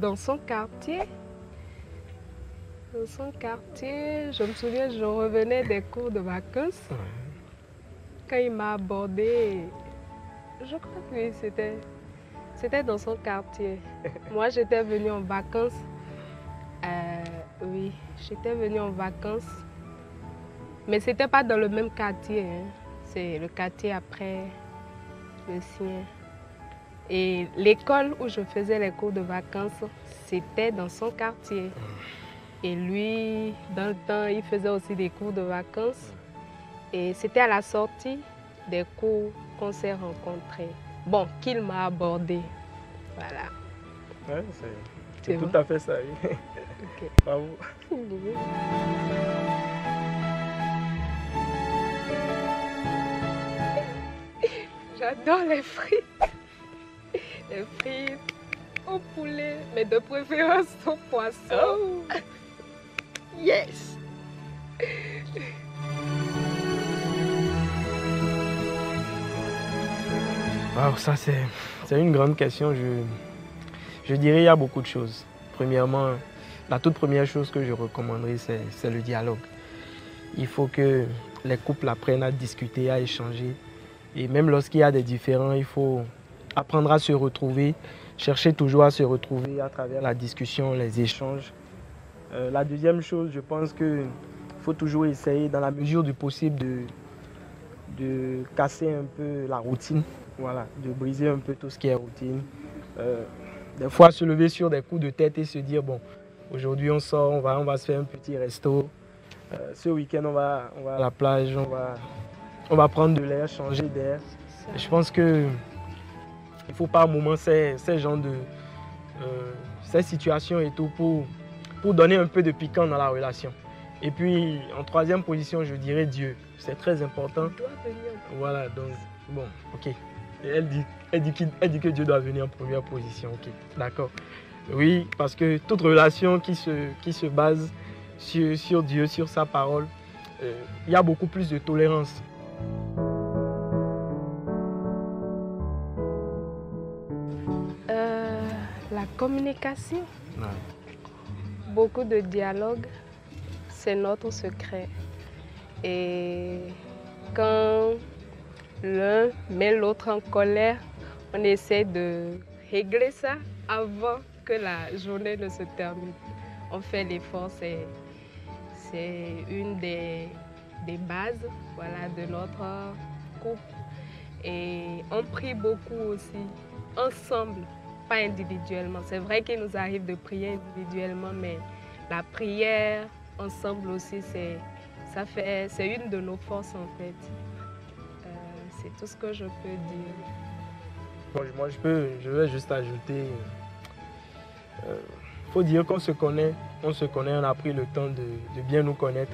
dans son quartier. Dans son quartier, je me souviens, je revenais des cours de vacances. Quand il m'a abordé, je crois que oui, c'était dans son quartier. Moi, j'étais venue en vacances. Oui, j'étais venue en vacances. Mais ce n'était pas dans le même quartier. Hein. C'est le quartier après le sien. Et l'école où je faisais les cours de vacances, c'était dans son quartier. Et lui, dans le temps, il faisait aussi des cours de vacances. Et c'était à la sortie des cours qu'on s'est rencontrés. Bon, qu'il m'a abordé. Voilà. Ouais, c'est tout à fait ça, oui. Okay. Bravo. J'adore les frites. Les frites au poulet, mais de préférence au poisson. Oh. Yes. Wow, ça c'est une grande question. Je dirais qu'il y a beaucoup de choses. Premièrement, la toute première chose que je recommanderais, c'est le dialogue. Il faut que les couples apprennent à discuter, à échanger. Et même lorsqu'il y a des différends, il faut apprendre à se retrouver, chercher toujours à se retrouver à travers la discussion, les échanges. La deuxième chose, je pense qu'il faut toujours essayer, dans la mesure du possible, de casser un peu la routine. Voilà, de briser un peu tout ce qui est routine. Des fois, se lever sur des coups de tête et se dire, bon, aujourd'hui on sort, on va se faire un petit resto. Ce week-end, on va à la plage, on va prendre de l'air, changer d'air. Je pense qu'il ne faut pas à un moment ces situations et tout pour donner un peu de piquant dans la relation. Et puis, en troisième position, je dirais Dieu. C'est très important. Il doit venir. Voilà, donc, bon, ok. Et elle dit que Dieu doit venir en première position. Ok, d'accord. Oui, parce que toute relation qui se base sur Dieu, sur sa parole, il y a beaucoup plus de tolérance. La communication, Ouais. beaucoup de dialogue, c'est notre secret. Et quand l'un met l'autre en colère, on essaie de régler ça avant que la journée ne se termine. On fait l'effort, c'est une des bases, voilà, de notre couple. Et on prie beaucoup aussi, ensemble, pas individuellement. C'est vrai qu'il nous arrive de prier individuellement, mais la prière ensemble aussi, c'est une de nos forces en fait. C'est tout ce que je peux dire. Bon, moi, je vais juste ajouter. Faut dire qu'on se connaît, on a pris le temps de bien nous connaître.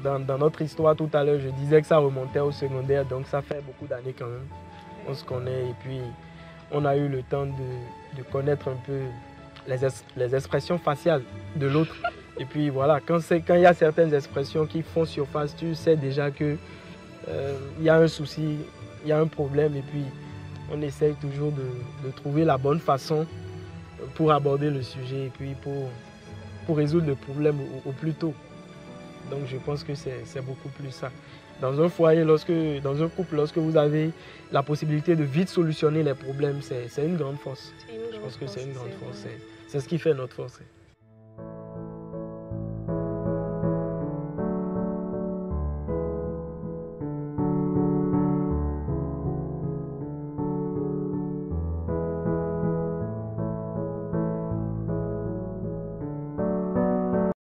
Dans notre histoire tout à l'heure, je disais que ça remontait au secondaire, donc ça fait beaucoup d'années quand même. On se connaît et puis on a eu le temps de connaître un peu les expressions faciales de l'autre. Et puis voilà, quand il y a certaines expressions qui font surface, tu sais déjà qu'il y a un souci, il y a un problème et puis on essaye toujours de trouver la bonne façon pour aborder le sujet et puis pour résoudre le problème au plus tôt. Donc je pense que c'est beaucoup plus ça. Dans un foyer, dans un couple, lorsque vous avez la possibilité de vite solutionner les problèmes, c'est une grande force. Je pense que c'est une grande force. C'est ce qui fait notre force.